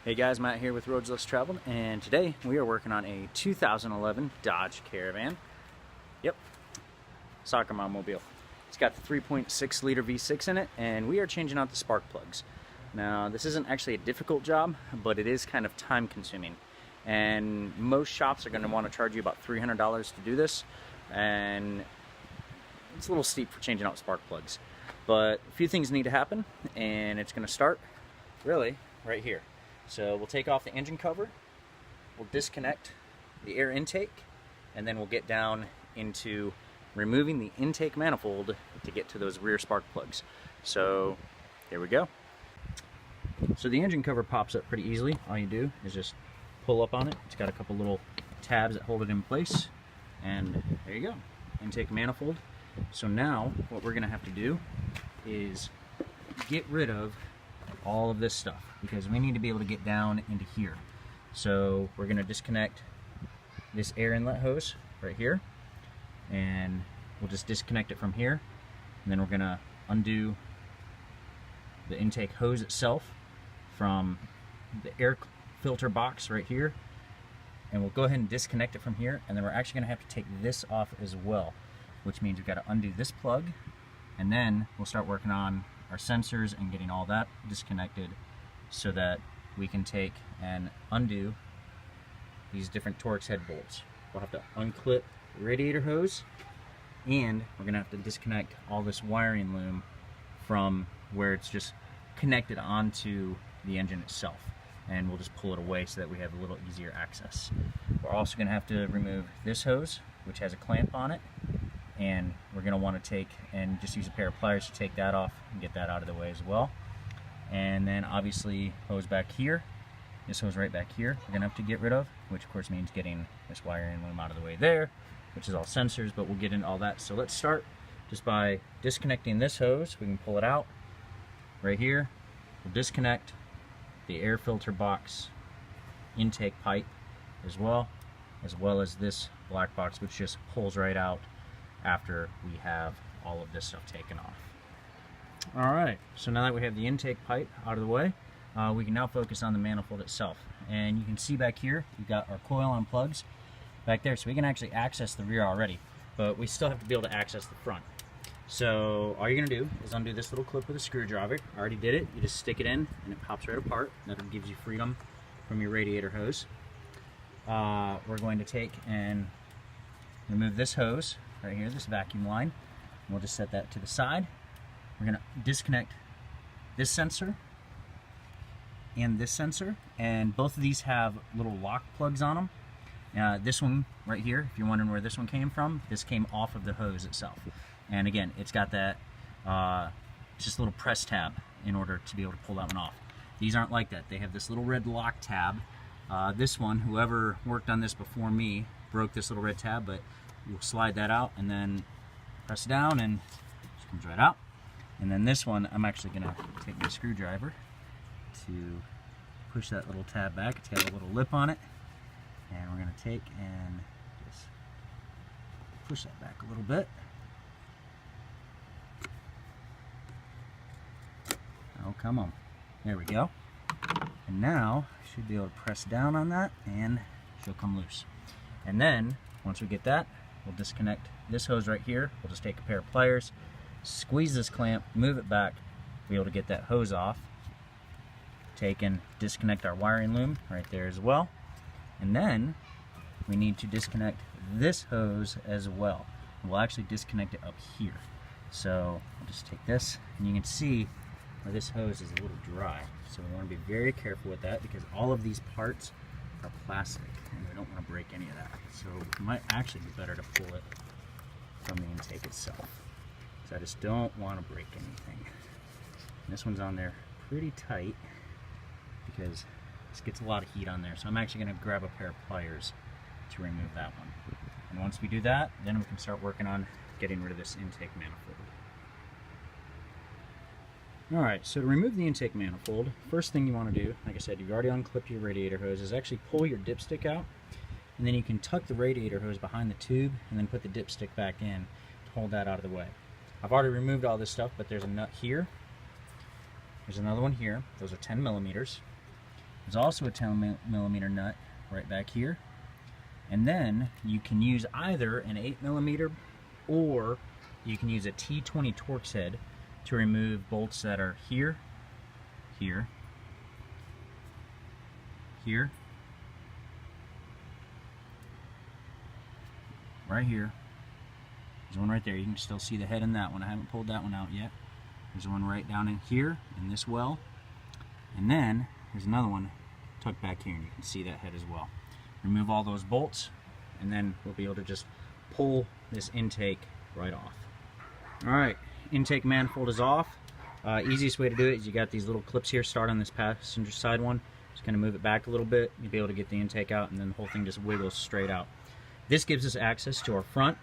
Hey guys, Matt here with Roads Less Traveled, and today we are working on a 2011 Dodge Caravan. Yep, soccer mom mobile. It's got the 3.6 liter V6 in it, and we are changing out the spark plugs. Now, this isn't actually a difficult job, but it is kind of time consuming. And most shops are going to want to charge you about $300 to do this, and it's a little steep for changing out spark plugs. But a few things need to happen, and it's going to start really right here. So we'll take off the engine cover, we'll disconnect the air intake, and then we'll get down into removing the intake manifold to get to those rear spark plugs. So here we go. So the engine cover pops up pretty easily. All you do is just pull up on it. It's got a couple little tabs that hold it in place, and there you go, intake manifold. So now what we're gonna have to do is get rid of all of this stuff, because we need to be able to get down into here. So we're going to disconnect this air inlet hose right here, and we'll just disconnect it from here, and then we're going to undo the intake hose itself from the air filter box right here, and we'll go ahead and disconnect it from here, and then we're actually going to have to take this off as well, which means we've got to undo this plug, and then we'll start working on our sensors and getting all that disconnected so that we can take and undo these different Torx head bolts. We'll have to unclip the radiator hose, and we're gonna have to disconnect all this wiring loom from where it's just connected onto the engine itself, and we'll just pull it away so that we have a little easier access. We're also gonna have to remove this hose, which has a clamp on it, and we're going to want to take and just use a pair of pliers to take that off and get that out of the way as well. And then obviously hose back here, this hose right back here, we're going to have to get rid of, which of course means getting this wiring loom out of the way there, which is all sensors, but we'll get into all that. So let's start just by disconnecting this hose. We can pull it out right here. We'll disconnect the air filter box intake pipe as well as this black box, which just pulls right out after we have all of this stuff taken off. Alright, so now that we have the intake pipe out of the way, we can now focus on the manifold itself. And you can see back here, we've got our coil on plugs back there, so we can actually access the rear already, but we still have to be able to access the front. So all you're going to do is undo this little clip with a screwdriver. I already did it. You just stick it in and it pops right apart. That gives you freedom from your radiator hose. We're going to take and remove this hose right here, this vacuum line. We'll just set that to the side. We're going to disconnect this sensor and this sensor, and both of these have little lock plugs on them. This one right here, if you're wondering where this one came from, this came off of the hose itself. And again, it's got that just a little press tab in order to be able to pull that one off. These aren't like that. They have this little red lock tab. This one, whoever worked on this before me, broke this little red tab, but you'll slide that out and then press down and it comes right out. And then this one, I'm actually going to take my screwdriver to push that little tab back. It's got a little lip on it, and we're going to take and just push that back a little bit. Oh, come on. There we go. And now I should be able to press down on that and she'll come loose. And then once we get that, we'll disconnect this hose right here. We'll just take a pair of pliers, squeeze this clamp, move it back, be able to get that hose off. Take and disconnect our wiring loom right there as well. And then we need to disconnect this hose as well. And we'll actually disconnect it up here. So I'll just take this, and you can see where this hose is a little dry. So we want to be very careful with that, because all of these parts are plastic and we don't want to break any of that. So it might actually be better to pull it from the intake itself. So I just don't want to break anything. And this one's on there pretty tight because this gets a lot of heat on there. So I'm actually going to grab a pair of pliers to remove that one. And once we do that, then we can start working on getting rid of this intake manifold. Alright, so to remove the intake manifold, first thing you want to do, like I said, you've already unclipped your radiator hose, is actually pull your dipstick out, and then you can tuck the radiator hose behind the tube and then put the dipstick back in to hold that out of the way. I've already removed all this stuff, but there's a nut here, there's another one here, those are 10 millimeters, There's also a 10mm nut right back here. And then you can use either an 8mm or you can use a T20 Torx head to remove bolts that are here, here, here, right here. There's one right there. You can still see the head in that one. I haven't pulled that one out yet. There's one right down in here in this well. And then there's another one tucked back here, and you can see that head as well. Remove all those bolts, and then we'll be able to just pull this intake right off. Alright, intake manifold is off. Easiest way to do it is you got these little clips here. Start on this passenger side one. Just kind of move it back a little bit. You'll be able to get the intake out, and then the whole thing just wiggles straight out. This gives us access to our front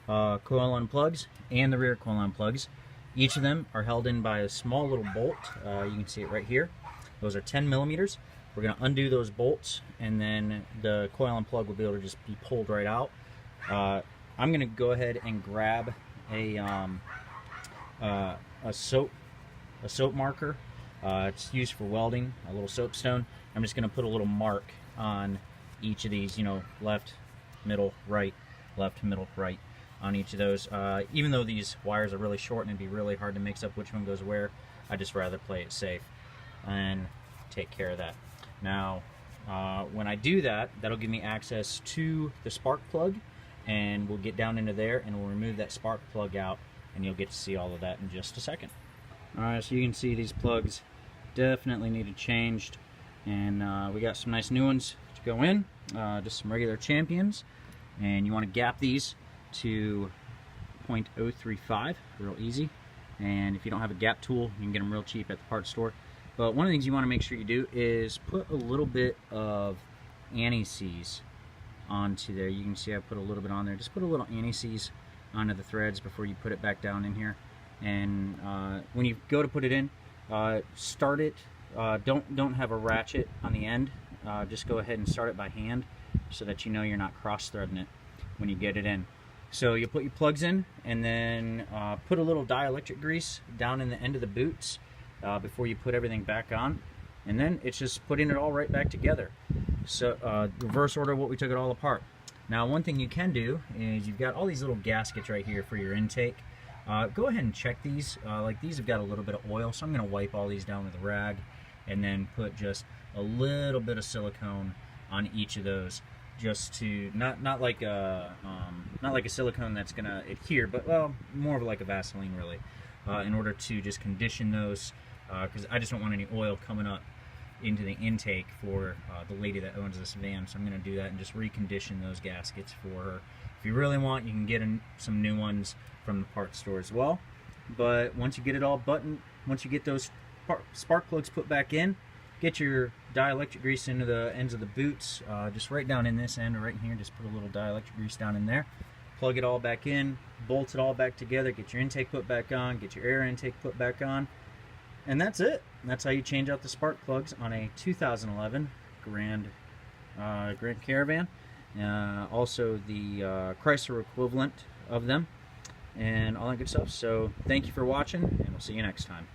coil line plugs and the rear coil line plugs. Each of them are held in by a small little bolt. You can see it right here. Those are 10mm. We're going to undo those bolts, and then the coil and plug will be able to just be pulled right out. I'm going to go ahead and grab a soap marker. It's used for welding, a little soapstone. I'm just going to put a little mark on each of these, you know, left, middle, right, left, middle, right on each of those. Even though these wires are really short and it'd be really hard to mix up which one goes where, I'd just rather play it safe and take care of that. Now, when I do that, that'll give me access to the spark plug, and we'll get down into there and we'll remove that spark plug out, and you'll get to see all of that in just a second. Alright, so you can see these plugs definitely needed changed, and we got some nice new ones to go in, just some regular champions, and you want to gap these to 0.035, real easy. And if you don't have a gap tool, you can get them real cheap at the parts store. But one of the things you want to make sure you do is put a little bit of anti-seize onto there. You can see I put a little bit on there. Just put a little anti-seize onto the threads before you put it back down in here. And when you go to put it in, start it. Don't have a ratchet on the end. Just go ahead and start it by hand so that you know you're not cross-threading it when you get it in. So you put your plugs in, and then put a little dielectric grease down in the end of the boots before you put everything back on, and then it's just putting it all right back together. So reverse order what we took it all apart. Now, one thing you can do is you've got all these little gaskets right here for your intake. Go ahead and check these. Like these have got a little bit of oil, so I'm going to wipe all these down with a rag, and then put just a little bit of silicone on each of those, just to not like a silicone that's gonna adhere, but well, more of like a Vaseline really, in order to just condition those, because I just don't want any oil coming up into the intake for the lady that owns this van. So I'm gonna do that and just recondition those gaskets for her. If you really want, you can get some new ones from the parts store as well. But once you get it all buttoned, once you get those spark plugs put back in, get your dielectric grease into the ends of the boots, just right down in this end or right in here. Just put a little dielectric grease down in there. Plug it all back in, bolt it all back together, get your intake put back on, get your air intake put back on, and that's it. And that's how you change out the spark plugs on a 2011 Grand Caravan. Also the Chrysler equivalent of them, and all that good stuff. So thank you for watching, and we'll see you next time.